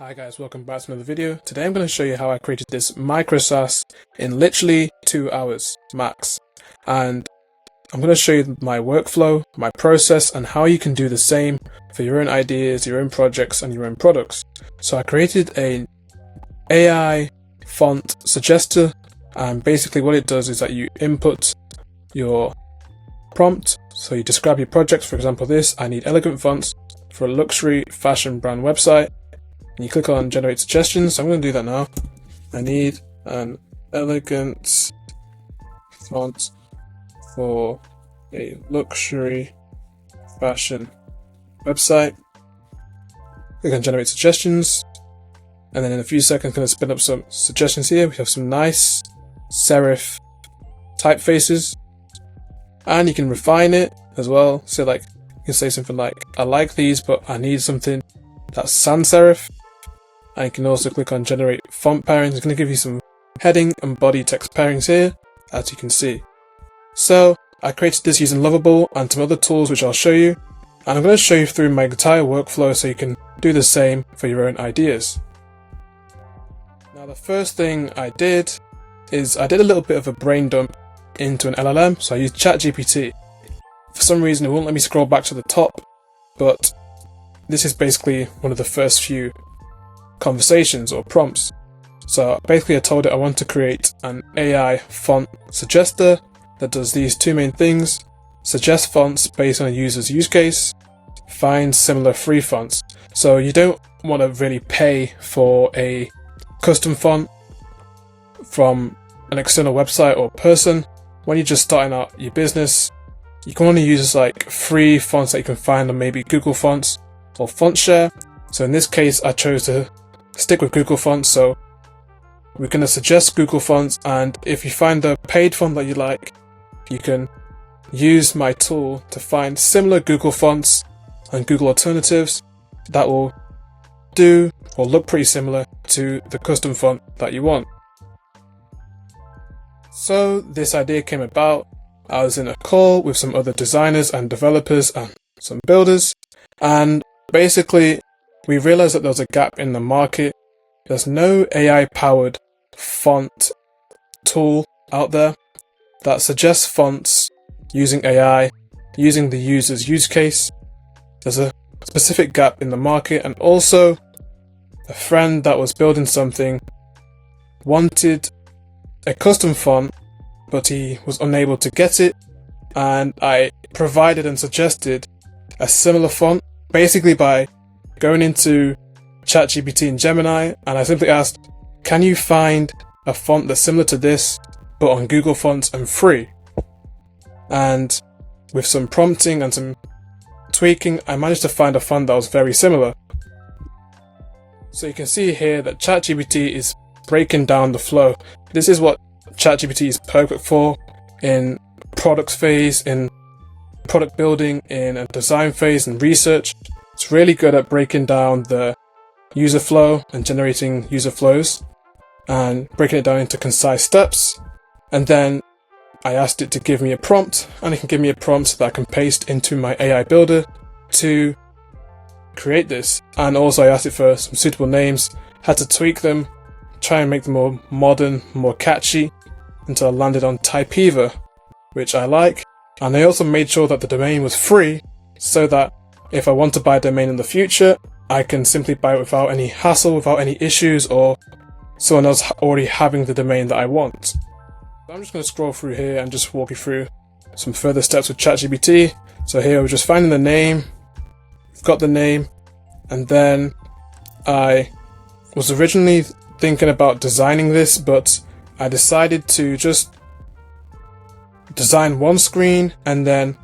Hi guys, welcome back to another video. Today I'm going to show you how I created this micro-SaaS in literally 2 hours max. And I'm going to show you my workflow, my process, and how you can do the same for your own ideas, your own projects, and your own products. So I created an AI font suggester, and basically what it does is that you input your prompt. So you describe your project, for example this, I need elegant fonts for a luxury fashion brand website. And you click on generate suggestions. So I'm going to do that now. I need an elegant font for a luxury fashion website. Click on generate suggestions. And then in a few seconds, I'm going to spin up some suggestions here. We have some nice serif typefaces. And you can refine it as well. So like you can say something like, I like these, but I need something that's sans serif. And you can also click on generate font pairings. It's going to give you some heading and body text pairings here, as you can see. So I created this using Lovable and some other tools which I'll show you. And I'm going to show you through my entire workflow so you can do the same for your own ideas. Now the first thing I did is I did a little bit of a brain dump into an LLM. So I used ChatGPT. For some reason it won't let me scroll back to the top, but this is basically one of the first few conversations or prompts. So basically I told it I want to create an AI font suggester that does these two main things: suggest fonts based on a user's use case, find similar free fonts. So you don't want to really pay for a custom font from an external website or person. When you're just starting out your business, you can only use like free fonts that you can find on maybe Google Fonts or FontShare. So in this case I chose to stick with Google Fonts, so we're going to suggest Google Fonts, and if you find a paid font that you like, you can use my tool to find similar Google fonts and Google alternatives that will do or look pretty similar to the custom font that you want. So this idea came about. I was in a call with some other designers and developers and some builders, and basically we realized that there was a gap in the market. There's no AI-powered font tool out there that suggests fonts using AI, using the user's use case. There's a specific gap in the market, and also a friend that was building something wanted a custom font, but he was unable to get it, and I provided and suggested a similar font basically by going into ChatGPT and Gemini, and I simply asked, can you find a font that's similar to this but on Google Fonts and free? And with some prompting and some tweaking, I managed to find a font that was very similar. So you can see here that ChatGPT is breaking down the flow. This is what ChatGPT is perfect for in products phase, in product building, in a design phase and research. It's really good at breaking down the user flow and generating user flows and breaking it down into concise steps. And then I asked it to give me a prompt, and it can give me a prompt that I can paste into my AI builder to create this. And also I asked it for some suitable names, had to tweak them, try and make them more modern, more catchy, until I landed on Typeva, which I like. And I also made sure that the domain was free, so that if I want to buy a domain in the future, I can simply buy it without any hassle, without any issues, or someone else already having the domain that I want. So I'm just going to scroll through here and just walk you through some further steps with ChatGPT. So here we're just finding the name, we've got the name, and then I was originally thinking about designing this, but I decided to just design one screen and then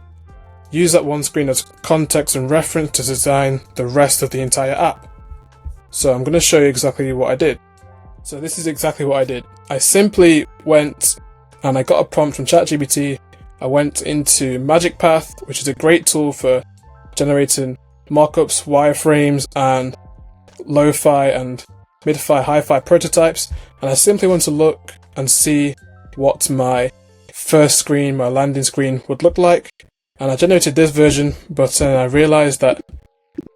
use that one screen as context and reference to design the rest of the entire app. So I'm going to show you exactly what I did. So this is exactly what I did. I simply went and I got a prompt from ChatGPT. I went into MagicPath, which is a great tool for generating mockups, wireframes, and lo-fi and mid-fi, hi-fi prototypes. And I simply want to look and see what my first screen, my landing screen would look like. And I generated this version, but I realized that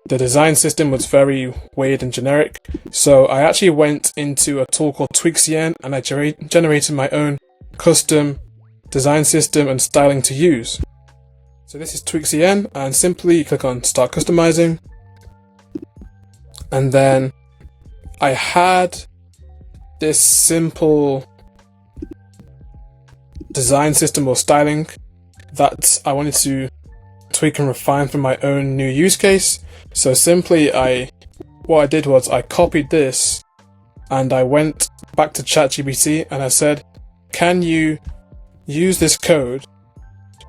the design system was very weird and generic. So I actually went into a tool called Tweakcn and I generated my own custom design system and styling to use. So this is Tweakcn, and simply click on Start Customizing. And then I had this simple design system or styling that I wanted to tweak and refine for my own new use case. So simply what I did was I copied this and I went back to ChatGPT and I said, can you use this code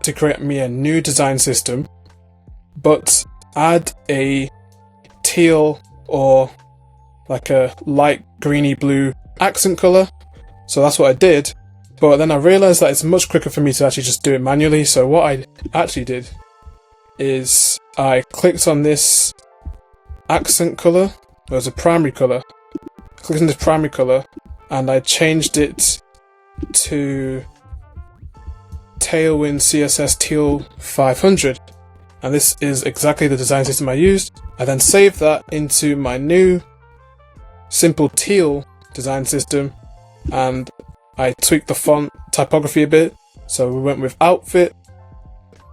to create me a new design system, but add a teal or like a light greeny blue accent color? So that's what I did. But then I realized that it's much quicker for me to actually just do it manually. So what I actually did is I clicked on this accent color. It was a primary color. I clicked on this primary color and I changed it to Tailwind CSS Teal 500. And this is exactly the design system I used. I then saved that into my new simple teal design system and I tweaked the font typography a bit. So we went with Outfit,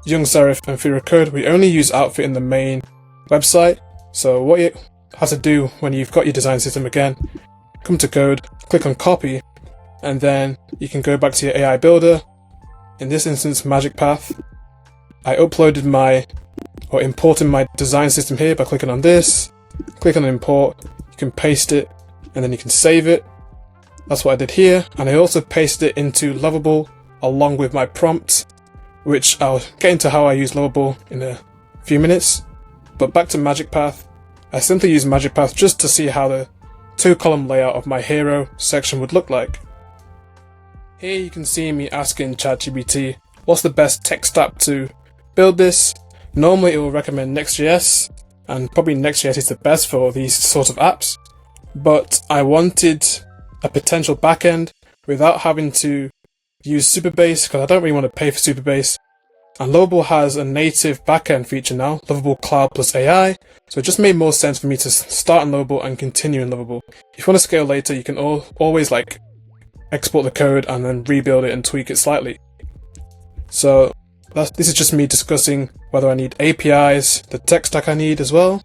Young Serif and Fira Code. We only use Outfit in the main website. So what you have to do when you've got your design system again, come to Code, click on Copy, and then you can go back to your AI builder. In this instance, MagicPath. I imported my design system here by clicking on this, click on Import, you can paste it, and then you can save it. That's what I did here, and I also pasted it into Lovable along with my prompt, which I'll get into how I use Lovable in a few minutes. But back to MagicPath, I simply use MagicPath just to see how the 2-column layout of my hero section would look like. Here you can see me asking ChatGPT what's the best tech stack to build this. Normally it will recommend Next.js, and probably Next.js is the best for these sort of apps, but I wanted a potential backend without having to use Supabase because I don't really want to pay for Supabase. And Lovable has a native backend feature now, Lovable Cloud plus AI, so it just made more sense for me to start in Lovable and continue in Lovable. If you want to scale later, you can always export the code and then rebuild it and tweak it slightly. So this is just me discussing whether I need APIs, the tech stack I need as well.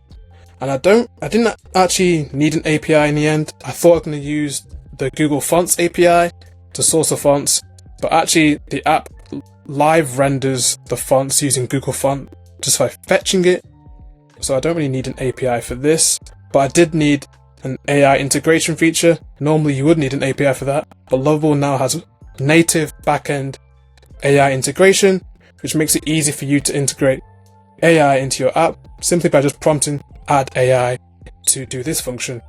And I didn't actually need an API in the end. I thought I was going to use the Google Fonts API to source the fonts, but actually the app live renders the fonts using Google Font just by fetching it. So I don't really need an API for this, but I did need an AI integration feature. Normally you would need an API for that, but Lovable now has native backend AI integration, which makes it easy for you to integrate AI into your app simply by just prompting add AI to do this function.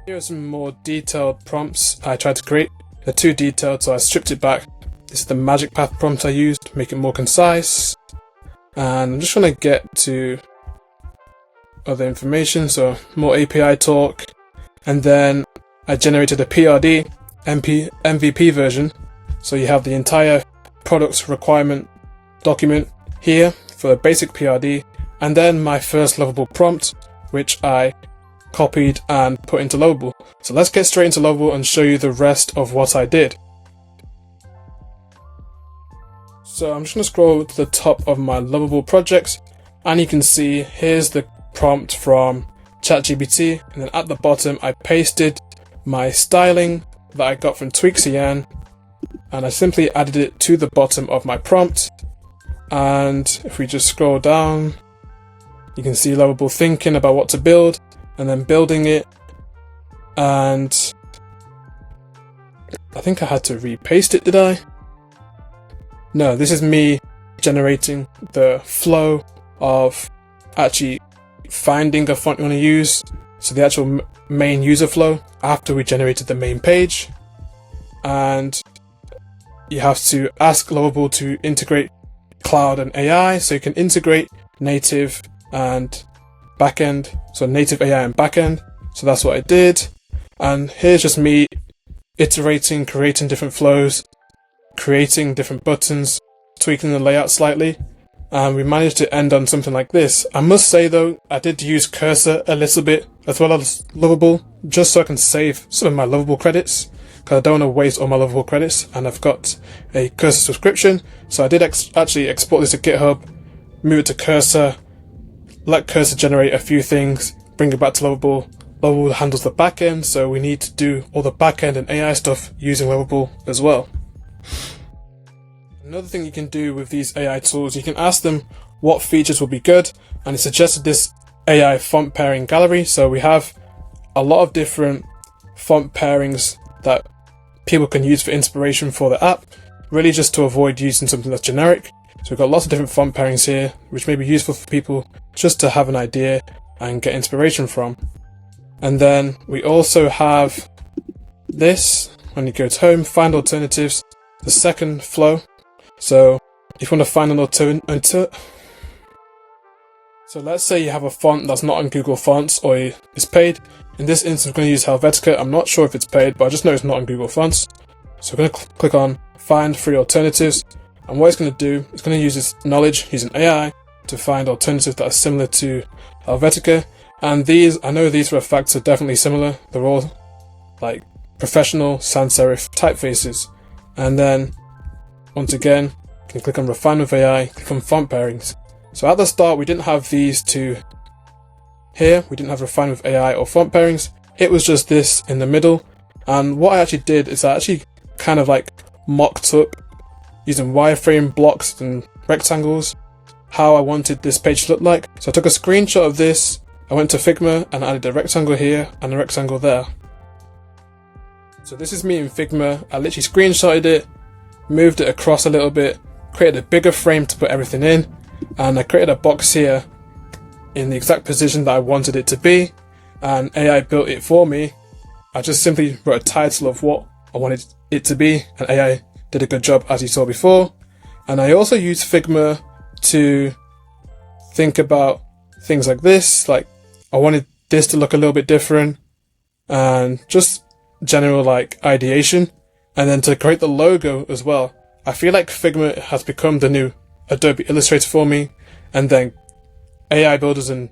Here are some more detailed prompts I tried to create. They're too detailed, so I stripped it back. This is the MagicPath prompt I used to make it more concise. And I'm just trying to get to other information, so more API talk. And then I generated a PRD MVP version. So you have the entire products requirement document here for a basic PRD. And then my first Lovable prompt, which I copied and put into Lovable. So let's get straight into Lovable and show you the rest of what I did. So I'm just going to scroll to the top of my Lovable projects, and you can see here's the prompt from ChatGPT, and then at the bottom I pasted my styling that I got from Tweakcn, and I simply added it to the bottom of my prompt. And if we just scroll down, you can see Lovable thinking about what to build and then building it. And I think I had to repaste it, did I? No, this is me generating the flow of actually finding a font you want to use. So the actual main user flow after we generated the main page. And you have to ask Lovable to integrate cloud and AI, so you can integrate native and backend, so native AI and backend. So that's what I did. And here's just me iterating, creating different flows, creating different buttons, tweaking the layout slightly. and we managed to end on something like this. I must say though, I did use Cursor a little bit as well as Lovable, just so I can save some of my Lovable credits, because I don't want to waste all my Lovable credits, and I've got a Cursor subscription, so I did actually export this to GitHub, move it to Cursor, let Cursor generate a few things, bring it back to Lovable. Lovable handles the backend, so we need to do all the backend and AI stuff using Lovable as well. Another thing you can do with these AI tools, you can ask them what features will be good, and it suggested this AI font pairing gallery. So we have a lot of different font pairings that people can use for inspiration for the app, really just to avoid using something that's generic. So we've got lots of different font pairings here, which may be useful for people just to have an idea and get inspiration from. And then we also have this, when you go to home, find alternatives, the second flow. So if you want to find an alternative, so let's say you have a font that's not on Google Fonts or is paid. In this instance, I'm going to use Helvetica. I'm not sure if it's paid, but I just know it's not on Google Fonts. So I'm going to click on find free alternatives. And what it's going to do, it's going to use its knowledge using AI to find alternatives that are similar to Helvetica. And these, I know these for a fact are definitely similar. They're all like professional sans serif typefaces. And then once again, you can click on refine with AI, click on font pairings. So at the start, we didn't have these two here. We didn't have refine with AI or font pairings. It was just this in the middle. And what I actually did is I actually kind of like mocked up using wireframe blocks and rectangles how I wanted this page to look like. So I took a screenshot of this. I went to Figma and added a rectangle here and a rectangle there. So this is me in Figma. I literally screenshotted it, moved it across a little bit, created a bigger frame to put everything in, and I created a box here in the exact position that I wanted it to be, and AI built it for me. I just simply wrote a title of what I wanted it to be, and AI did a good job, as you saw before. And I also used Figma to think about things like this, like I wanted this to look a little bit different, and just general like ideation. And then to create the logo as well, I feel like Figma has become the new Adobe Illustrator for me, and then AI builders and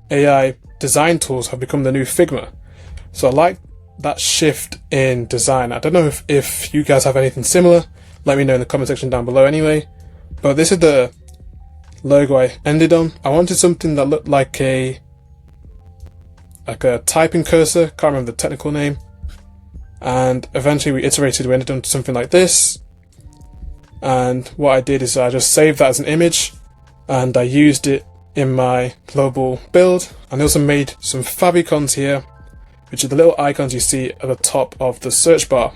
AI design tools have become the new Figma. So I like that shift in design. I don't know if you guys have anything similar. Let me know in the comment section down below anyway. But this is the logo I ended on. I wanted something that looked like a typing cursor, can't remember the technical name. And eventually we iterated, we ended on something like this. And what I did is I just saved that as an image and I used it in my global build. And I also made some favicons here, which are the little icons you see at the top of the search bar.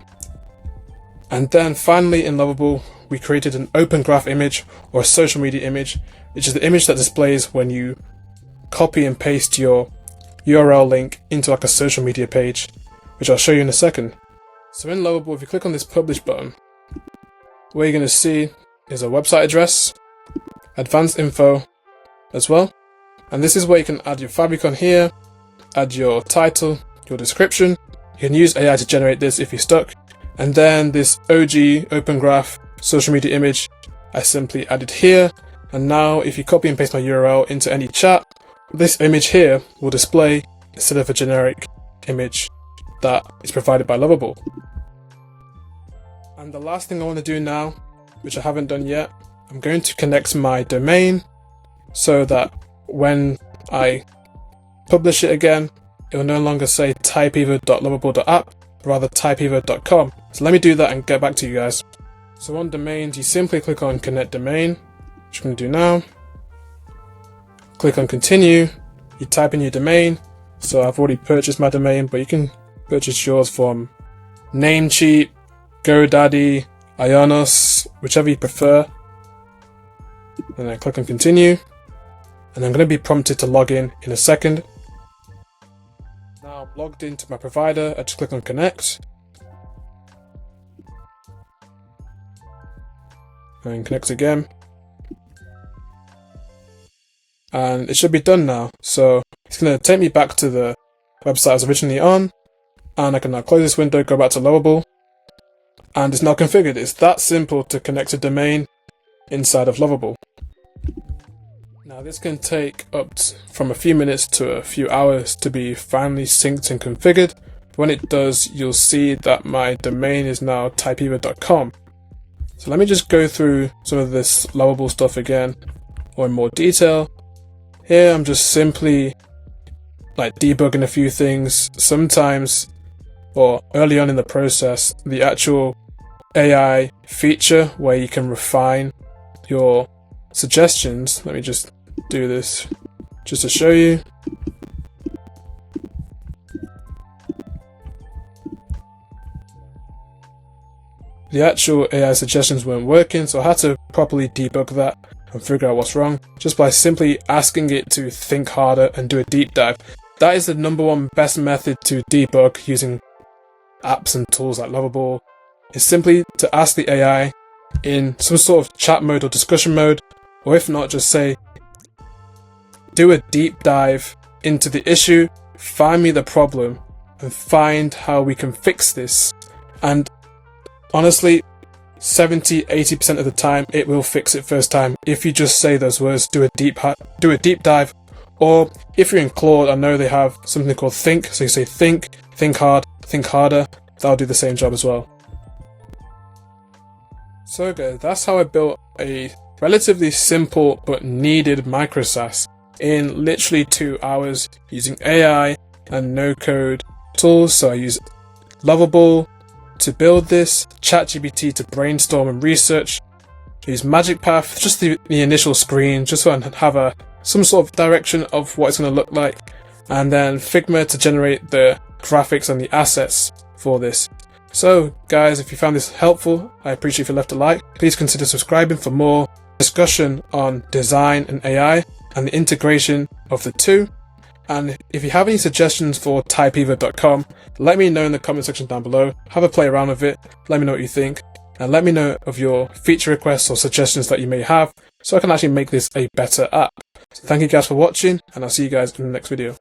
And then finally in Lovable, we created an open graph image or a social media image, which is the image that displays when you copy and paste your URL link into like a social media page, which I'll show you in a second. So in Lovable, if you click on this publish button, what you're going to see is a website address, advanced info as well. And this is where you can add your favicon here, add your title, your description. You can use AI to generate this if you're stuck. And then this OG open graph social media image, I simply added here. And now if you copy and paste my URL into any chat, this image here will display instead of a generic image that is provided by Lovable. And the last thing I want to do now, which I haven't done yet, I'm going to connect my domain so that when I publish it again, it will no longer say typeever.lovable.app, but rather typeever.com. So let me do that and get back to you guys. So on domains, you simply click on connect domain, which I'm going to do now. Click on continue, you type in your domain. So I've already purchased my domain, but you can purchase yours from Namecheap, GoDaddy, Ionos, whichever you prefer. And then click on continue. And I'm going to be prompted to log in a second. Now I'm logged into my provider, I just click on connect. And connect again. And it should be done now. So it's going to take me back to the website I was originally on. And I can now close this window, go back to Lovable. And it's now configured. It's that simple to connect a domain inside of Lovable. Now this can take from a few minutes to a few hours to be finally synced and configured. When it does, you'll see that my domain is now typeeva.com. So let me just go through some of this Lovable stuff again, or in more detail. Here I'm just simply debugging a few things. Sometimes, or early on in the process, the actual AI feature where you can refine your suggestions. Let me just do this just to show you. The actual AI suggestions weren't working, so I had to properly debug that and figure out what's wrong just by simply asking it to think harder and do a deep dive. That is the #1 best method to debug using apps and tools like Lovable, is simply to ask the AI in some sort of chat mode or discussion mode, or if not, just say, do a deep dive into the issue, find me the problem, and find how we can fix this. And honestly, 70-80% of the time, it will fix it first time if you just say those words, do a deep dive. Or if you're in Claude, I know they have something called think, so you say think hard, think harder, that'll do the same job as well. So guys, that's how I built a relatively simple but needed micro-SaaS in literally 2 hours using AI and no-code tools. So I use Lovable to build this, ChatGPT to brainstorm and research, I use MagicPath, just the initial screen, just so I have some sort of direction of what it's going to look like, and then Figma to generate the graphics and the assets for this. So guys, if you found this helpful, I appreciate if you left a like. Please consider subscribing for more discussion on design and AI and the integration of the two. And if you have any suggestions for typeeva.com, let me know in the comment section down below. Have a play around with it, let me know what you think, and let me know of your feature requests or suggestions that you may have, so I can actually make this a better app. So thank you guys for watching, and I'll see you guys in the next video.